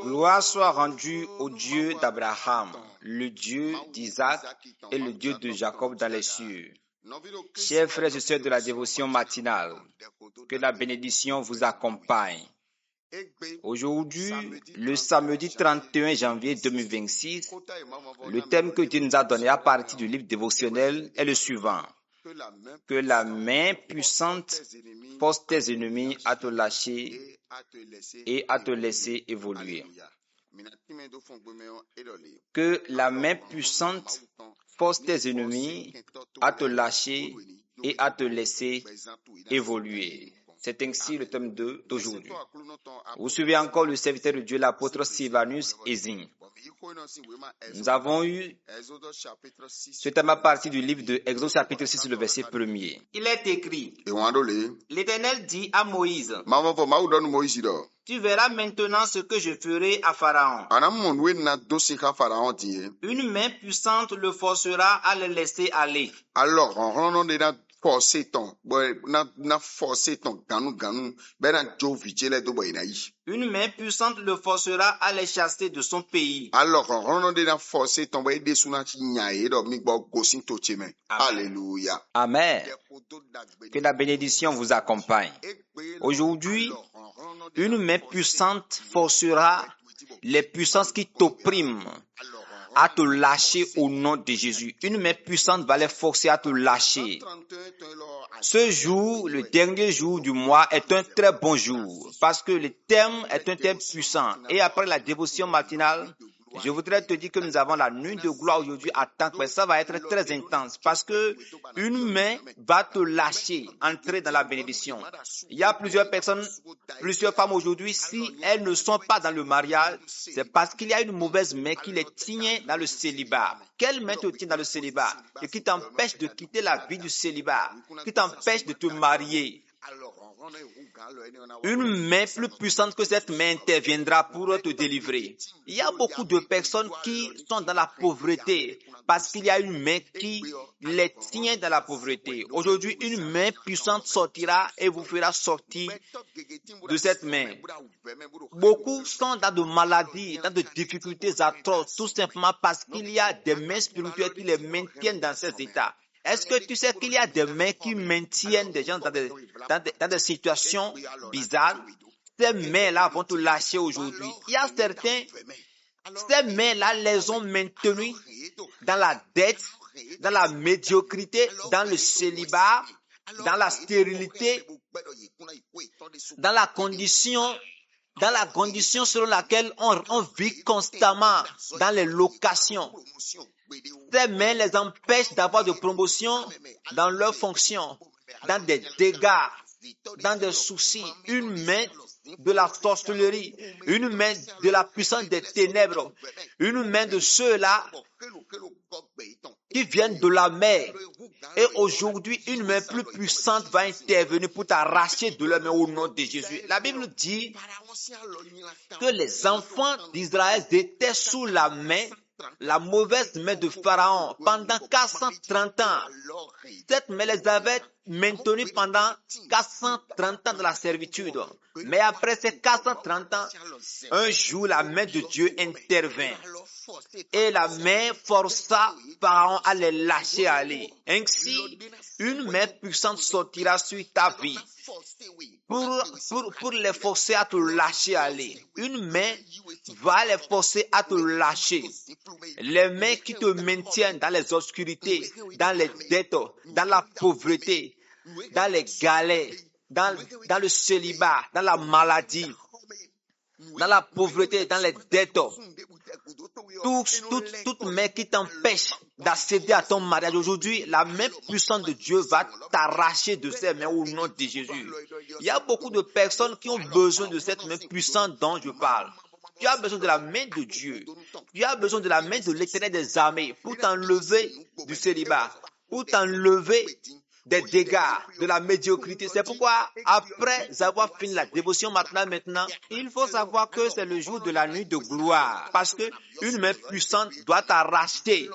Gloire soit rendue au Dieu d'Abraham, le Dieu d'Isaac et le Dieu de Jacob dans les cieux. Chers frères et sœurs de la dévotion matinale, que la bénédiction vous accompagne. Aujourd'hui, le samedi 31 janvier 2026, le thème que Dieu nous a donné à partir du livre dévotionnel est le suivant. Que la main puissante force tes ennemis à te lâcher et à te laisser évoluer. Que la main puissante force tes ennemis à te lâcher et à te laisser évoluer. C'est ainsi le thème d'aujourd'hui. Vous suivez encore le serviteur de Dieu, l'apôtre Sylvanus Ezin. Nous avons eu ce thème à partir du livre de Exode chapitre 6, le verset 1er. Il est écrit, l'Éternel dit à Moïse, tu verras maintenant ce que je ferai à Pharaon. Une main puissante le forcera à le laisser aller. Une main puissante le forcera à les chasser de son pays. Alléluia. Amen. Que la bénédiction vous accompagne. Aujourd'hui, une main puissante forcera les puissances qui t'oppriment à te lâcher au nom de Jésus. Une main puissante va les forcer à te lâcher. Ce jour, le dernier jour du mois, est un très bon jour parce que le thème est un thème puissant. Et après la dévotion matinale, je voudrais te dire que nous avons la nuit de gloire aujourd'hui à temps que ça va être très intense parce que une main va te lâcher, entrer dans la bénédiction. Il y a plusieurs personnes, plusieurs femmes aujourd'hui, si elles ne sont pas dans le mariage, c'est parce qu'il y a une mauvaise main qui les tient dans le célibat. Quelle main te tient dans le célibat et qui t'empêche de quitter la vie du célibat, qui t'empêche de te marier? Une main plus puissante que cette main interviendra pour te délivrer. Il y a beaucoup de personnes qui sont dans la pauvreté parce qu'il y a une main qui les tient dans la pauvreté. Aujourd'hui, une main puissante sortira et vous fera sortir de cette main. Beaucoup sont dans de maladies, dans de difficultés atroces, tout simplement parce qu'il y a des mains spirituelles qui les maintiennent dans ces états. Est-ce que tu sais qu'il y a des mains qui maintiennent des gens dans des situations bizarres? Ces mains-là vont te lâcher aujourd'hui. Il y a certains, ces mains-là les ont maintenus dans la dette, dans la médiocrité, dans le célibat, dans la stérilité, dans la condition selon laquelle on vit constamment dans les locations. Ces mains les empêchent d'avoir de promotion dans leurs fonctions, dans des dégâts, dans des soucis. Une main de la sorcellerie, une main de la puissance des ténèbres, une main de ceux-là qui viennent de la mer. Et aujourd'hui, une main plus puissante va intervenir pour t'arracher de la main au nom de Jésus. La Bible dit que les enfants d'Israël étaient sous la mauvaise main de Pharaon pendant 430 ans. Cette main les avait maintenus pendant 430 ans de la servitude. Mais après ces 430 ans, un jour, la main de Dieu intervint. Et la main força Pharaon à les lâcher aller. Ainsi, une main puissante sortira sur ta vie pour les forcer à te lâcher aller. Une main va les forcer à te lâcher. Les mains qui te maintiennent dans les obscurités, dans les dettes, dans la pauvreté, dans les galères, dans le célibat, dans la maladie, dans la pauvreté, dans les dettes. Toute main qui t'empêche d'accéder à ton mariage aujourd'hui, la main puissante de Dieu va t'arracher de ces mains au nom de Jésus. Il y a beaucoup de personnes qui ont besoin de cette main puissante dont je parle. Tu as besoin de la main de Dieu. Tu as besoin de la main de l'Éternel des armées pour t'enlever du célibat, pour t'enlever des dégâts, de la médiocrité. C'est pourquoi, après avoir fini la dévotion maintenant, il faut savoir que c'est le jour de la nuit de gloire. Parce que une main puissante doit t'arracher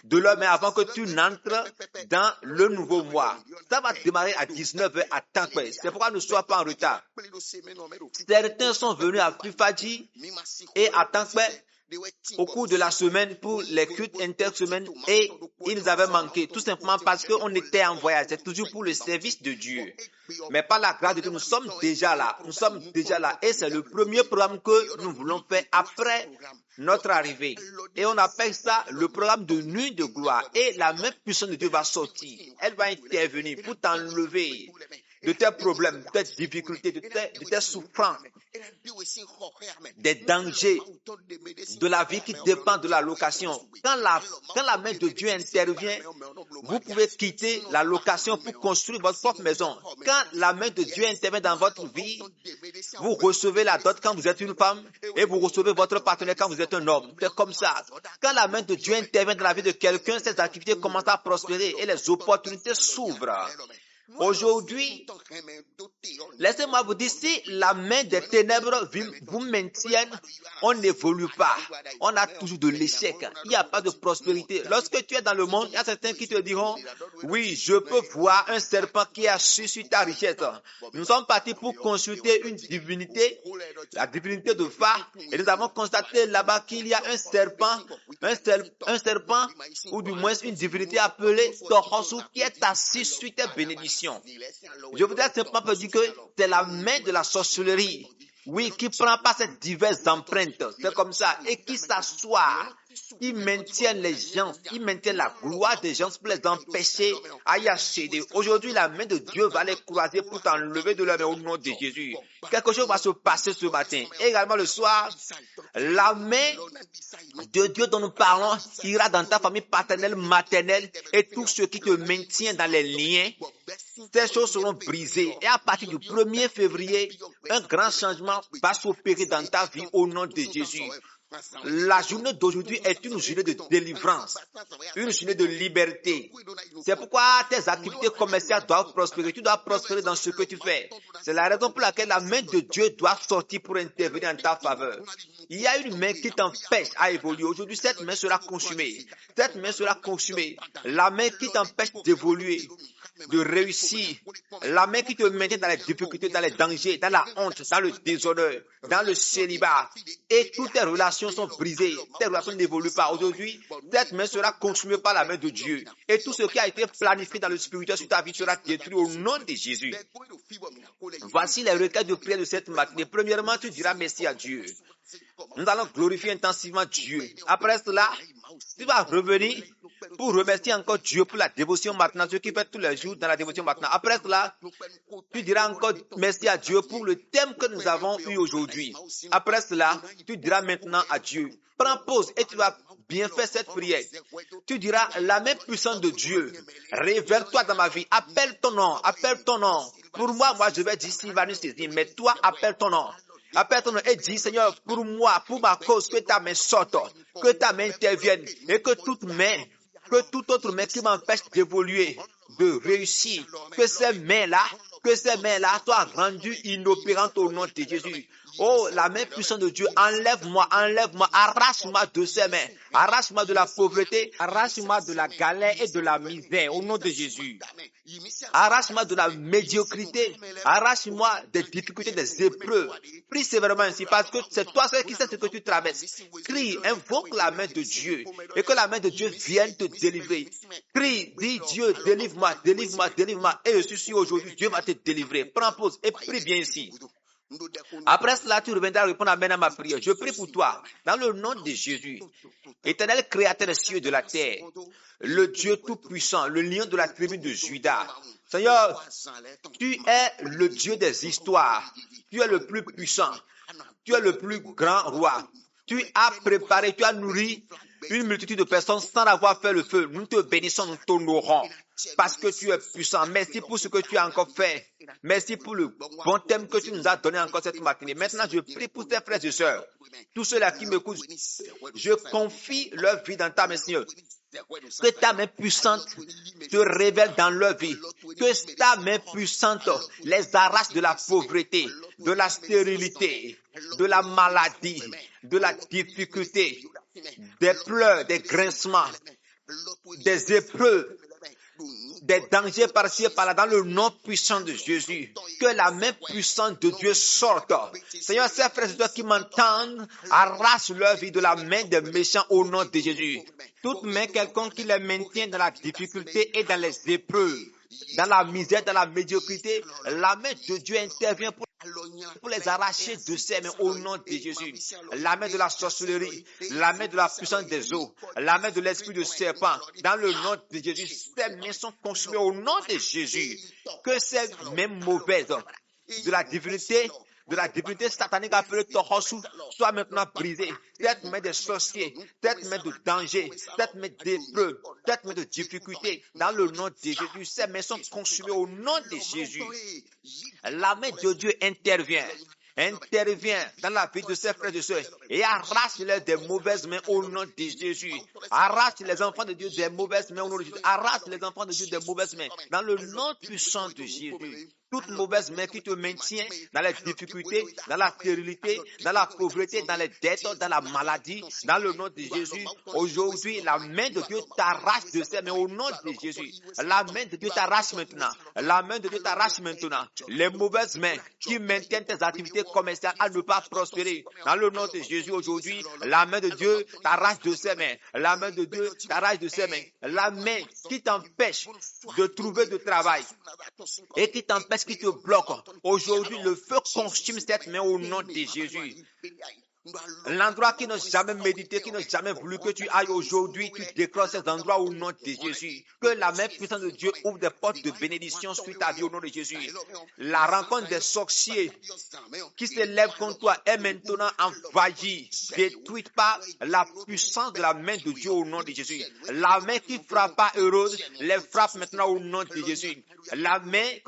de leur main avant que tu n'entres dans le nouveau mois. Ça va démarrer à 19h à temps. C'est pourquoi ne sois pas en retard. Certains sont venus à Fifadji et à temps fait, au cours de la semaine pour les cultes intersemaines et ils nous avaient manqué, tout simplement parce qu'on était en voyage. C'est toujours pour le service de Dieu. Mais par la grâce de Dieu, nous sommes déjà là. Nous sommes déjà là. Et c'est le premier programme que nous voulons faire après notre arrivée. Et on appelle ça le programme de nuit de gloire. Et la même puissance de Dieu va sortir. Elle va intervenir pour t'enlever de tes problèmes, de tes difficultés, de tes souffrances, des dangers de la vie qui dépend de la location. Quand la main de Dieu intervient, vous pouvez quitter la location pour construire votre propre maison. Quand la main de Dieu intervient dans votre vie, vous recevez la dot quand vous êtes une femme et vous recevez votre partenaire quand vous êtes un homme. C'est comme ça. Quand la main de Dieu intervient dans la vie de quelqu'un, ses activités commencent à prospérer et les opportunités s'ouvrent. Aujourd'hui, laissez-moi vous dire, si la main des ténèbres vous maintient, on n'évolue pas. On a toujours de l'échec. Il n'y a pas de prospérité. Lorsque tu es dans le monde, il y a certains qui te diront, oui, je peux voir un serpent qui est assis sur ta richesse. Nous sommes partis pour consulter une divinité, la divinité de Phare, et nous avons constaté là-bas qu'il y a un serpent, ou du moins une divinité appelée Tohosu qui est assis sur tes bénédictions. Je voudrais simplement dire que c'est la main de la sorcellerie, oui, qui prend pas ces diverses empreintes, c'est comme ça, et qui s'assoit, qui maintient les gens, qui maintient la gloire des gens pour les empêcher à y accéder. Aujourd'hui, la main de Dieu va les croiser pour t'enlever de leur main au nom de Jésus. Quelque chose va se passer ce matin. Et également le soir, la main de Dieu dont nous parlons ira dans ta famille paternelle, maternelle et tout ce qui te maintient dans les liens. Ces choses seront brisées. Et à partir du 1er février, un grand changement va s'opérer dans ta vie au nom de Jésus. La journée d'aujourd'hui est une journée de délivrance, une journée de liberté. C'est pourquoi tes activités commerciales doivent prospérer. Tu dois prospérer dans ce que tu fais. C'est la raison pour laquelle la main de Dieu doit sortir pour intervenir en ta faveur. Il y a une main qui t'empêche à évoluer. Aujourd'hui, cette main sera consumée. Cette main sera consumée. La main qui t'empêche d'évoluer, de réussir. La main qui te maintient dans les difficultés, dans les dangers, dans la honte, dans le déshonneur, dans le célibat. Et toutes tes relations sont brisées. Tes relations n'évoluent pas. Aujourd'hui, cette main sera consumée par la main de Dieu. Et tout ce qui a été planifié dans le spirituel sur ta vie sera détruit au nom de Jésus. Voici les requêtes de prière de cette matinée. Premièrement, tu diras merci à Dieu. Nous allons glorifier intensivement Dieu. Après cela, tu vas revenir pour remercier encore Dieu pour la dévotion maintenant, ce qui fait tous les jours dans la dévotion maintenant. Après cela, tu diras encore merci à Dieu pour le thème que nous avons eu aujourd'hui. Après cela, tu diras maintenant à Dieu. Prends pause et tu vas bien faire cette prière. Tu diras, la main puissante de Dieu, révèle-toi dans ma vie. Appelle ton nom, appelle ton nom. Pour moi, je vais dire Sylvanus Cézine, mais toi, appelle ton nom. Appelle ton nom et dis, Seigneur, pour moi, pour ma cause, que ta main sorte, que ta main intervienne et que toute autre main qui m'empêche d'évoluer, de réussir, que ces mains-là soient rendues inopérantes au nom de Jésus. Oh, la main puissante de Dieu, enlève-moi, arrache-moi de ces mains, arrache-moi de la pauvreté, arrache-moi de la galère et de la misère au nom de Jésus. Arrache-moi de la médiocrité, arrache-moi des difficultés, des épreuves. Prie sévèrement ainsi parce que c'est toi seul qui sais ce que tu traverses. Crie, invoque la main de Dieu et que la main de Dieu vienne te délivrer. Crie, dis Dieu, délivre-moi, délivre-moi, délivre-moi. Et je suis sûr aujourd'hui, Dieu va te délivrer. Prends pause et prie bien ici. Après cela, tu reviendras répondre amen à ma prière. Je prie pour toi, dans le nom de Jésus, éternel créateur des cieux et de la terre, le Dieu tout-puissant, le lion de la tribu de Juda. Seigneur, tu es le Dieu des histoires, tu es le plus puissant, tu es le plus grand roi. Tu as préparé, tu as nourri une multitude de personnes sans avoir fait le feu. Nous te bénissons, nous t'honorons parce que tu es puissant. Merci pour ce que tu as encore fait. Merci pour le bon thème que tu nous as donné encore cette matinée. Maintenant, je prie pour tes frères et sœurs, tous ceux-là qui m'écoutent. Je confie leur vie dans ta main, Seigneur. Que ta main puissante te révèle dans leur vie. Que ta main puissante les arrache de la pauvreté, de la stérilité, de la maladie, de la difficulté, des pleurs, des grincements, des épreuves. des dangers par-ci et par-là dans le nom puissant de Jésus. Que la main puissante de Dieu sorte. Seigneur, ces frères et sœurs qui m'entendent, arrache leur vie de la main des méchants au nom de Jésus. Toute main quelconque qui les maintient dans la difficulté et dans les épreuves, dans la misère, dans la médiocrité, la main de Dieu intervient pour les arracher de ses mains au nom de Jésus. La main de la sorcellerie, la main de la puissance des eaux, la main de l'esprit de serpent, dans le nom de Jésus, ces mains sont consumées au nom de Jésus. Que ces mains mauvaises de la divinité satanique appelée Tohosu soit maintenant brisée. Cette main des sorciers, cette main de danger, cette main d'épreuve, cette main de difficulté, dans le nom de Jésus, ces mains sont consumées au nom de Jésus. La main de Dieu intervient dans la vie de ses frères et sœurs et arrache-les des mauvaises mains au nom de Jésus. Arrache les enfants de Dieu des mauvaises mains au nom de Jésus. Arrache les enfants de Dieu des mauvaises mains dans le nom puissant de Jésus. Toute mauvaise main qui te maintient dans les difficultés, dans la stérilité, dans la pauvreté, dans les dettes, dans la maladie, dans le nom de Jésus. Aujourd'hui, la main de Dieu t'arrache de ses mains au nom de Jésus. La main de Dieu t'arrache maintenant. La main de Dieu t'arrache maintenant. Les mauvaises mains qui maintiennent tes activités commerciales à ne pas prospérer. Dans le nom de Jésus, aujourd'hui, la main de Dieu t'arrache de ses mains. La main de Dieu t'arrache de ses mains. La main qui t'empêche de trouver de travail et qui t'empêche, qui te bloque. Aujourd'hui, le feu consume cette main au nom de Jésus. L'endroit qui n'a jamais médité, qui n'a jamais voulu que tu ailles aujourd'hui, tu décroches ces endroits au nom de Jésus. Que la main puissante de Dieu ouvre des portes de bénédiction sur ta vie au nom de Jésus. La rencontre des sorciers qui s'élèvent contre toi est maintenant envahie, détruite par la puissance de la main de Dieu au nom de Jésus. La main qui frappa Hérode les frappe maintenant au nom de Jésus. Que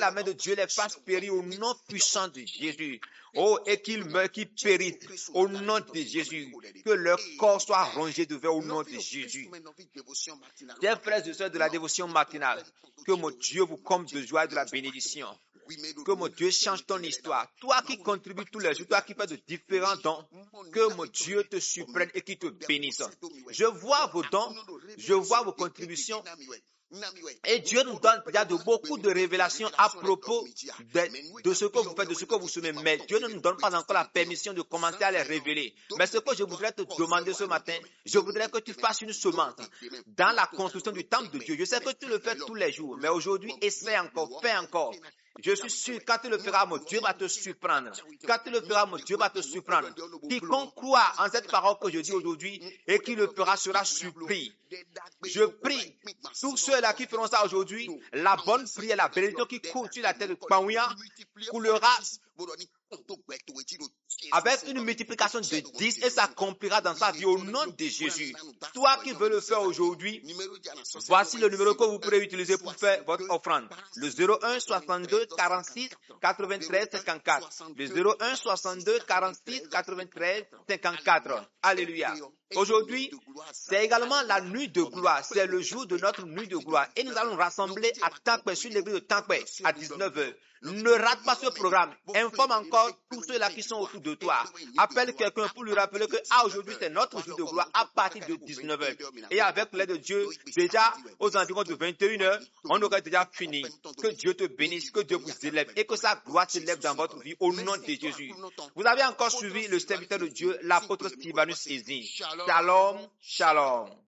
la main de Dieu les fasse périr au nom puissant de Jésus. Oh, et qu'ils meurent, qu'ils périssent au nom de Jésus. Que leur corps soit rongé de verre au nom de Jésus. Chers frères et sœurs de la dévotion matinale, que mon Dieu vous comble de joie et de la bénédiction. Que mon Dieu change ton histoire. Toi qui contribues tous les jours, toi qui fais de différents dons, que mon Dieu te surprenne et qu'il te bénisse. Je vois vos dons, je vois vos contributions. Et Dieu nous donne beaucoup de révélations à propos de ce que vous faites, de ce que vous semez. Mais Dieu ne nous donne pas encore la permission de commencer à les révéler. Mais ce que je voudrais te demander ce matin, je voudrais que tu fasses une semence dans la construction du temple de Dieu. Je sais que tu le fais tous les jours, mais aujourd'hui, essaie encore, fais encore. Je suis sûr, quand tu le feras, mon Dieu va te surprendre. Quand tu le feras, mon Dieu va te surprendre. Quiconque croit en cette parole que je dis aujourd'hui et qui le fera sera surpris. Je prie, tous ceux-là qui feront ça aujourd'hui, la bonne prière, la bénédiction qui coule sur la tête de Kpawia coulera avec une multiplication de 10 et s'accomplira dans sa vie au nom de Jésus. Toi qui veux le faire aujourd'hui, voici le numéro que vous pourrez utiliser pour faire votre offrande. Le 01 62 46 93 54. Le 01 62 46 93 54. Alléluia. Aujourd'hui, c'est également la nuit de gloire. C'est le jour de notre nuit de gloire. Et nous allons nous rassembler à Tankwe, sur l'église de Tankwe, à 19h. Ne rate pas ce programme. Informe encore tous ceux-là qui sont autour de toi. Appelle quelqu'un pour lui rappeler que aujourd'hui c'est notre jour de gloire à partir de 19h. Et avec l'aide de Dieu, déjà aux environs de 21h, on aurait déjà fini. Que Dieu te bénisse, que Dieu vous élève et que sa gloire s'élève dans votre vie au nom de Jésus. Vous avez encore suivi le serviteur de Dieu, l'apôtre Stephanus Ezi. Shalom, shalom.